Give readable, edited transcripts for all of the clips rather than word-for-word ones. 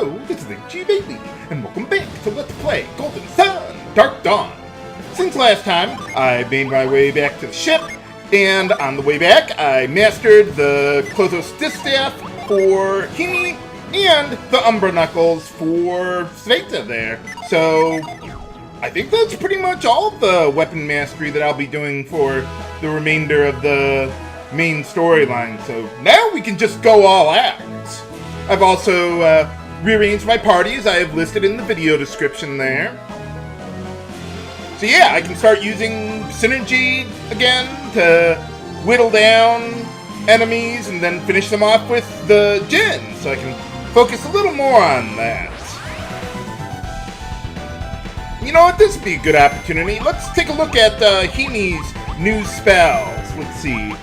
Hello, this is the Geode, and welcome back to Let's Play Golden Sun Dark Dawn. Since last time, I made my way back to the ship, and on the way back, I mastered the Clothos Distaff for Himi, and the Umbra Knuckles for Sveta there. So, I think that's pretty much all of the weapon mastery that I'll be doing for the remainder of the main storyline. So now we can just go all out. I've also rearranged my parties. I have listed in the video description there. So yeah, I can start using synergy again to whittle down enemies and then finish them off with the Djinn, so I can focus a little more on that. You know what, this would be a good opportunity. Let's take a look at Himi's new spells. Let's see.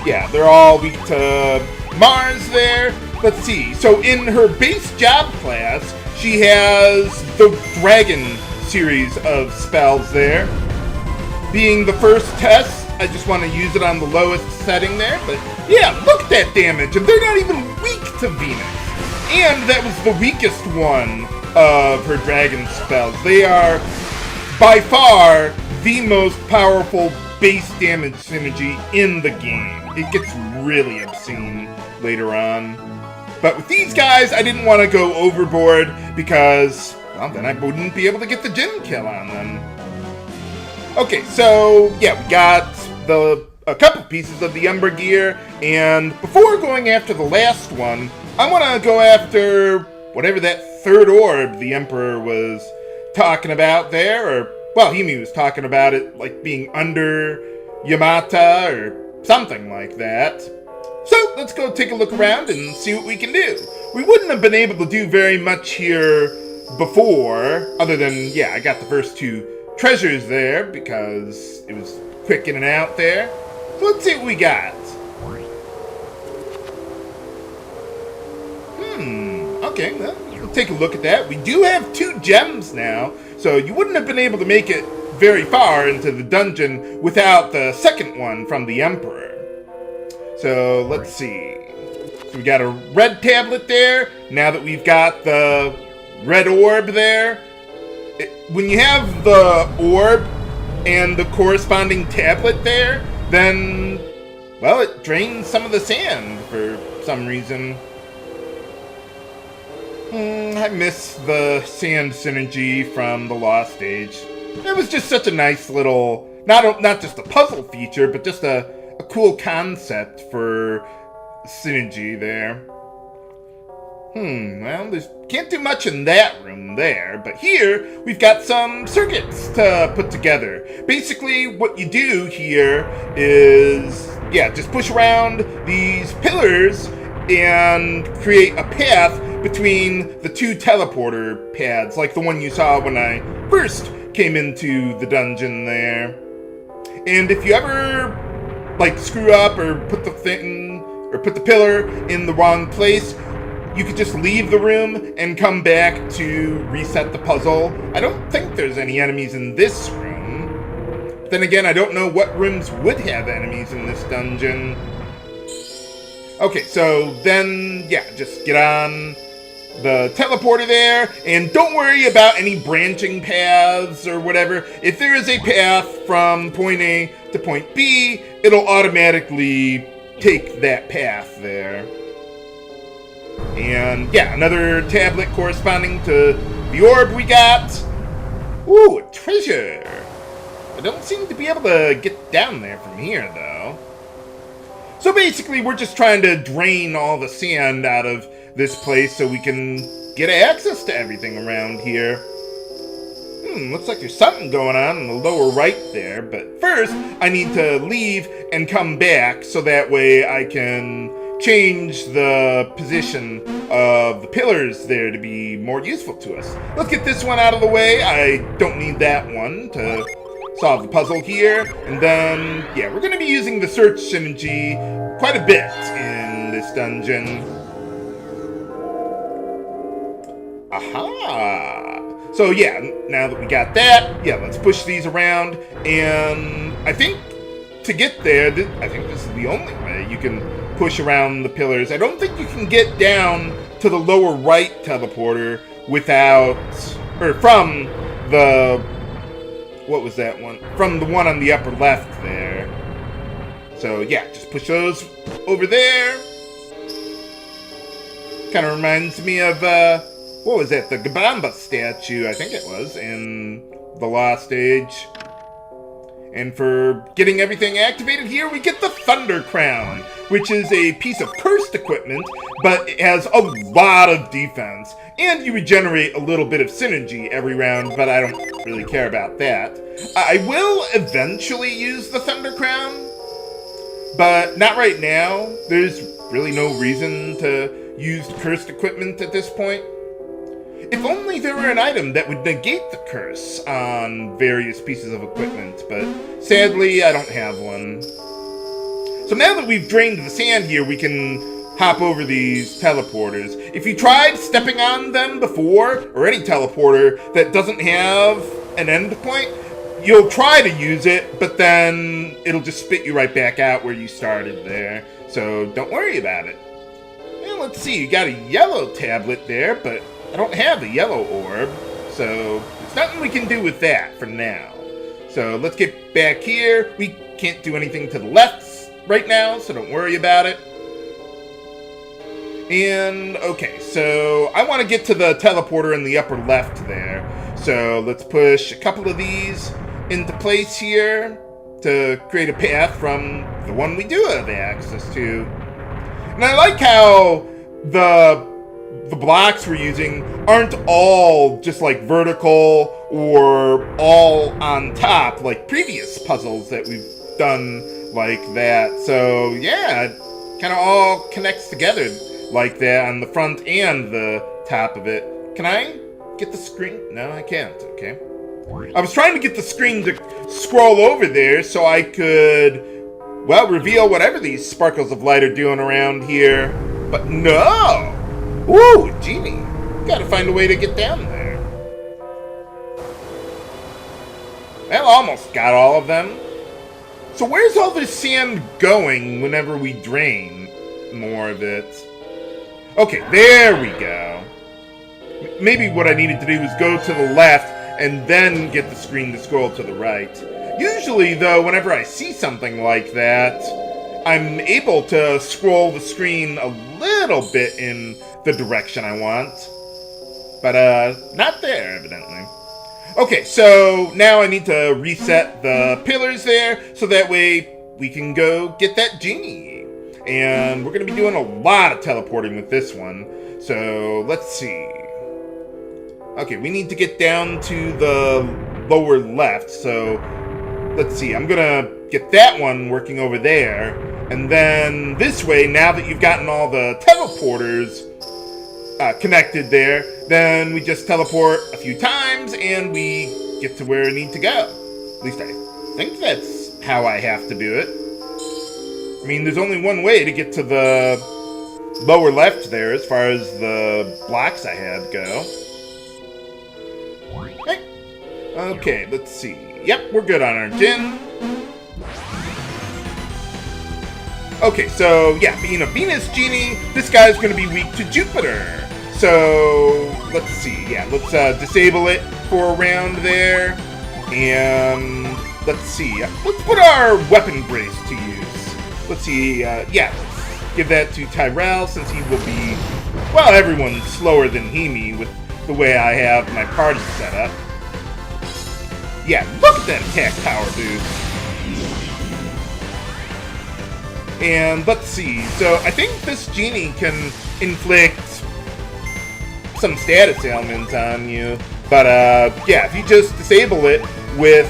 Yeah, they're all weak to Mars there. Let's see. So in her base job class, she has the Dragon series of spells there. Being the first test, I just want to use it on the lowest setting there. But yeah, look at that damage. And they're not even weak to Venus. And that was the weakest one of her Dragon spells. They are by far the most powerful base damage synergy in the game. It gets really obscene later on. But with these guys, I didn't want to go overboard because, well, then I wouldn't be able to get the Djinn kill on them. Okay, so, yeah, we got a couple pieces of the Umbra gear, and before going after the last one, I want to go after whatever that third orb the Emperor was talking about there, or, well, Himi was talking about it, like, being under Yamata, or something like that. So, let's go take a look around and see what we can do. We wouldn't have been able to do very much here before, other than, yeah, I got the first two treasures there, because it was quick in and out there. So, let's see what we got. Okay, well, we'll take a look at that. We do have 2 gems now, so you wouldn't have been able to make it very far into the dungeon without the second one from the Emperor. So, let's see. So we got a red tablet there. Now that we've got the red orb there, when you have the orb and the corresponding tablet there, then, well, it drains some of the sand for some reason. I miss the sand synergy from the Lost Age. It was just such a nice little, not just a puzzle feature, but just a cool concept for synergy there. Well, can't do much in that room there, but here we've got some circuits to put together. Basically, what you do here is, yeah, just push around these pillars and create a path between the 2 teleporter pads, like the one you saw when I first came into the dungeon there. And if you ever, like, screw up or put the pillar in the wrong place, you could just leave the room and come back to reset the puzzle. I don't think there's any enemies in this room. But then again, I don't know what rooms would have enemies in this dungeon. Okay, so then, yeah, just get on the teleporter there, and don't worry about any branching paths or whatever. If there is a path from point A to point B, it'll automatically take that path there. And yeah, another tablet corresponding to the orb we got. Ooh, a treasure. I don't seem to be able to get down there from here, though. So basically, we're just trying to drain all the sand out of this place so we can get access to everything around here. Looks like there's something going on in the lower right there, but first, I need to leave and come back so that way I can change the position of the pillars there to be more useful to us. Let's get this one out of the way. I don't need that one to solve the puzzle here. And then, yeah, we're going to be using the search synergy quite a bit in this dungeon. Aha! So yeah, now that we got that, yeah, let's push these around. And I think to get there, I think this is the only way you can push around the pillars. I don't think you can get down to the lower right teleporter without, or from the, what was that one? From the one on the upper left there. So yeah, just push those over there. Kind of reminds me of, what was that? The Gabamba statue, I think it was, in the Lost Age. And for getting everything activated here, we get the Thunder Crown, which is a piece of cursed equipment, but it has a lot of defense. And you regenerate a little bit of synergy every round, but I don't really care about that. I will eventually use the Thunder Crown, but not right now. There's really no reason to use cursed equipment at this point. If only there were an item that would negate the curse on various pieces of equipment, but sadly, I don't have one. So now that we've drained the sand here, we can hop over these teleporters. If you tried stepping on them before, or any teleporter that doesn't have an end point, you'll try to use it, but then it'll just spit you right back out where you started there. So don't worry about it. And let's see, you got a yellow tablet there, but I don't have a yellow orb, so there's nothing we can do with that for now. So let's get back here. We can't do anything to the left right now, so don't worry about it. And, okay, so I want to get to the teleporter in the upper left there. So let's push a couple of these into place here to create a path from the one we do have access to. And I like how the blocks we're using aren't all just like vertical or all on top like previous puzzles that we've done like that. So yeah, it kind of all connects together like that on the front and the top of it. Can I get the screen? No, I can't. Okay. I was trying to get the screen to scroll over there so I could, well, reveal whatever these sparkles of light are doing around here. But no! Ooh, Genie. Gotta find a way to get down there. Well, almost got all of them. So where's all this sand going whenever we drain more of it? Okay, there we go. Maybe what I needed to do was go to the left and then get the screen to scroll to the right. Usually, though, whenever I see something like that, I'm able to scroll the screen a little bit in the direction I want. But, not there, evidently. Okay, so now I need to reset the pillars there, so that way we can go get that Genie. And we're going to be doing a lot of teleporting with this one. So, let's see. Okay, we need to get down to the lower left, so let's see. I'm going to get that one working over there. And then this way, now that you've gotten all the teleporters connected there, then we just teleport a few times and we get to where we need to go. At least I think that's how I have to do it. I mean, there's only one way to get to the lower left there as far as the blocks I have go. Hey. Okay, let's see. Yep, we're good on our Djinn. Okay, so yeah, being a Venus Genie, this guy's going to be weak to Jupiter. So, let's see, yeah, let's disable it for a round there. And, let's see, let's put our Weapon Brace to use. Let's see, yeah, let's give that to Tyrell, since he will be, well, everyone's slower than Himi with the way I have my party set up. Yeah, look at that attack power boost. And let's see, so I think this Genie can inflict some status ailments on you. But yeah, if you just disable it with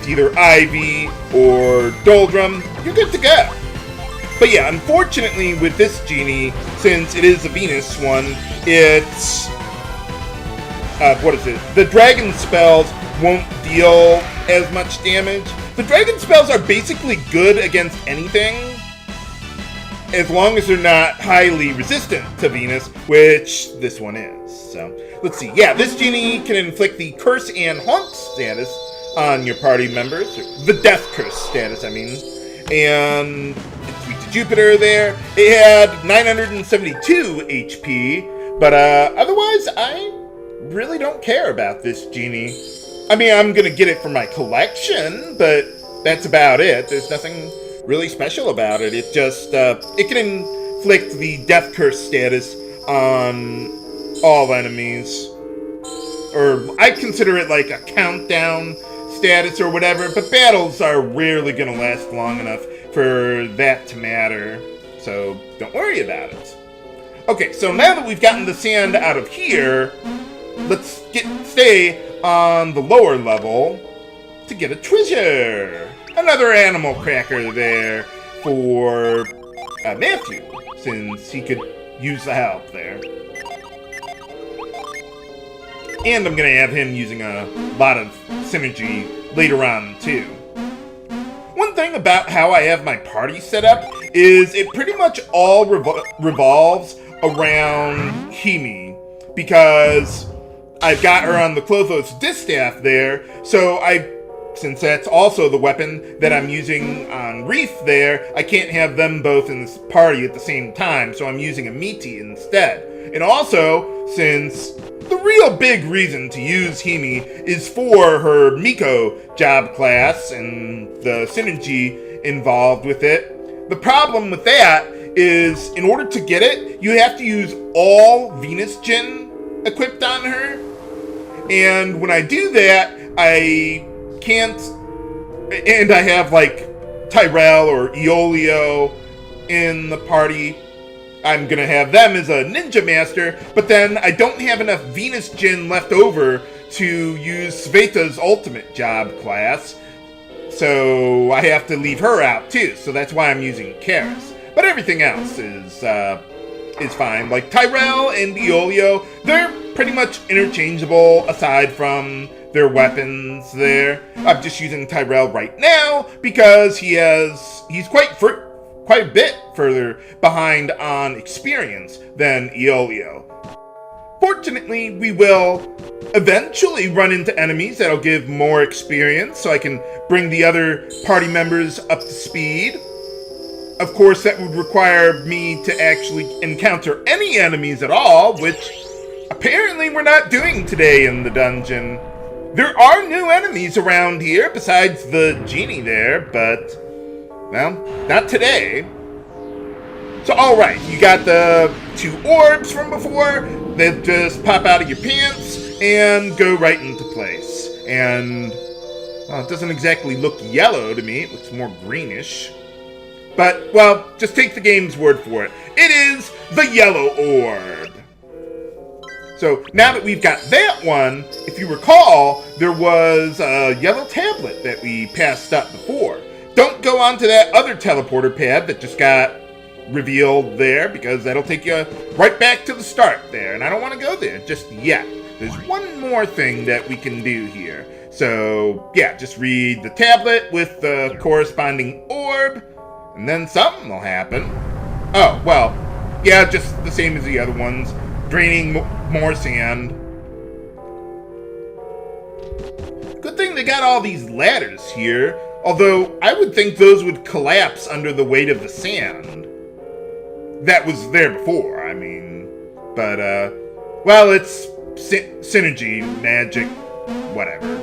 either Ivy or Doldrum, you're good to go. But yeah, unfortunately with this Genie, since it is a Venus one, it's what is it? The dragon spells won't deal as much damage. The dragon spells are basically good against anything, as long as they're not highly resistant to Venus, which this one is. So, let's see. Yeah, this Genie can inflict the Curse and Haunt status on your party members. The Death Curse status, I mean. And it's weak to Jupiter there. It had 972 HP, but otherwise, I really don't care about this genie. I mean, I'm gonna get it for my collection, but that's about it. There's nothing really special about it. It just, it can inflict the Death Curse status on all enemies. Or I consider it like a countdown status or whatever, but battles are rarely gonna last long enough for that to matter. So don't worry about it. Okay, so now that we've gotten the sand out of here, let's stay on the lower level to get a treasure. Another animal cracker there for Matthew, since he could use the help there. And I'm going to have him using a lot of synergy later on, too. One thing about how I have my party set up is it pretty much all revolves around Himi, because I've got her on the Clothos distaff there, so since that's also the weapon that I'm using on Reef there, I can't have them both in this party at the same time, so I'm using Amiti instead. And also, since the real big reason to use Himi is for her Miko job class and the synergy involved with it, the problem with that is in order to get it, you have to use all Venus Djinn equipped on her. And when I do that, I can't, and I have like Tyrell or Iolio in the party. I'm gonna have them as a ninja master, but then I don't have enough Venus Djinn left over to use Sveta's ultimate job class, so I have to leave her out too. So that's why I'm using Karis. But everything else is fine. Like Tyrell and Iolio, they're pretty much interchangeable aside from their weapons there. I'm just using Tyrell right now because he's quite a bit further behind on experience than Iolio. Fortunately, we will eventually run into enemies that'll give more experience, so I can bring the other party members up to speed. Of course, that would require me to actually encounter any enemies at all, which apparently we're not doing today in the dungeon. There are new enemies around here besides the genie there, but well, not today. So, alright, you got the 2 orbs from before that just pop out of your pants and go right into place. And, well, it doesn't exactly look yellow to me. It looks more greenish. But, well, just take the game's word for it. It is the yellow orb. So, now that we've got that one, if you recall, there was a yellow tablet that we passed up before. Don't go on to that other teleporter pad that just got revealed there, because that'll take you right back to the start there, and I don't want to go there just yet. There's one more thing that we can do here. So, yeah, just read the tablet with the corresponding orb, and then something will happen. Oh, well, yeah, just the same as the other ones. Draining more sand. Good thing they got all these ladders here, although I would think those would collapse under the weight of the sand. That was there before, I mean. But, well, it's synergy, magic, whatever.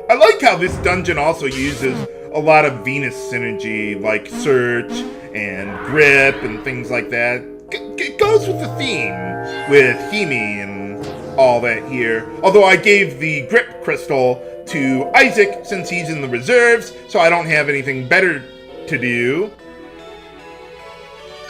I like how this dungeon also uses a lot of Venus synergy, like search and grip and things like that. It goes with the theme with Himi and all that here. Although I gave the grip crystal to Isaac since he's in the reserves, so I don't have anything better to do.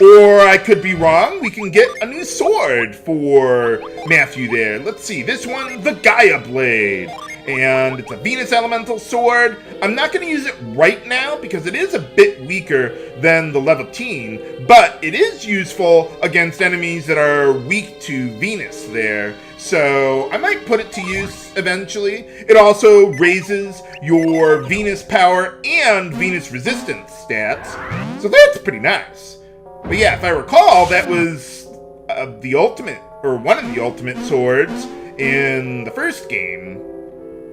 Or I could be wrong. We can get a new sword for Matthew there. Let's see. This one, the Gaia Blade. And it's a Venus Elemental sword. I'm not going to use it right now because it is a bit weaker than the Levantine, but it is useful against enemies that are weak to Venus there. So I might put it to use eventually. It also raises your Venus power and Venus resistance stats. So that's pretty nice. But yeah, if I recall, that was the ultimate, or one of the ultimate swords in the first game,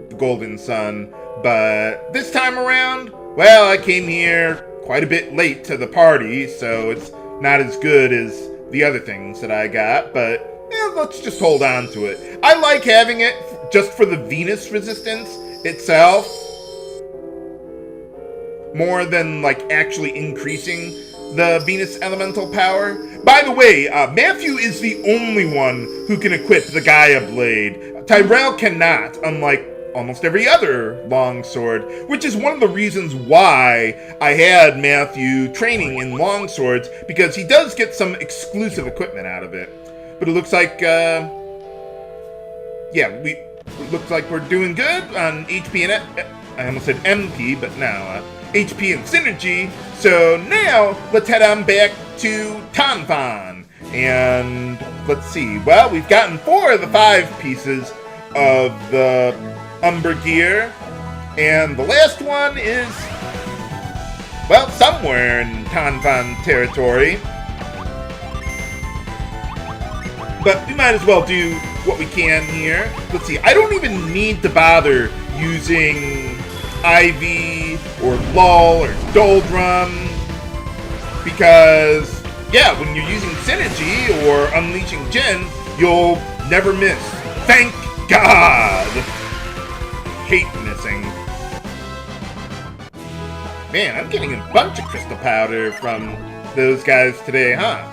the Golden Sun. But this time around, well, I came here quite a bit late to the party, so it's not as good as the other things that I got, but let's just hold on to it. I like having it just for the Venus resistance itself, more than like actually increasing the Venus elemental power. By the way, Matthew is the only one who can equip the Gaia Blade. Tyrell cannot, unlike almost every other longsword, which is one of the reasons why I had Matthew training in longswords, because he does get some exclusive equipment out of it. But it looks like, it looks like we're doing good on HP and, I almost said MP, but now, HP and Synergy. So now, let's head on back to Tanfan. And let's see, well, we've gotten 4 of the 5 pieces of the Umber gear. And the last one is, well, somewhere in Tanfan territory. But we might as well do what we can here. Let's see, I don't even need to bother using Ivy or Lull or Doldrum, because, yeah, when you're using Synergy or Unleashing Djinn, you'll never miss. Thank God! Hate missing. Man, I'm getting a bunch of crystal powder from those guys today, huh?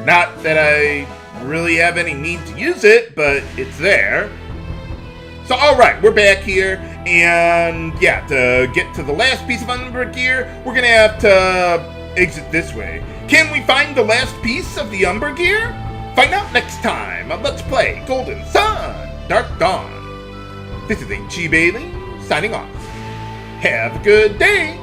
Not that I really have any need to use it, but it's there. So, alright, we're back here, and yeah, to get to the last piece of Umber gear, we're gonna have to exit this way. Can we find the last piece of the Umber gear? Find out next time on Let's Play Golden Sun, Dark Dawn. This is H.G. Bailey, signing off. Have a good day!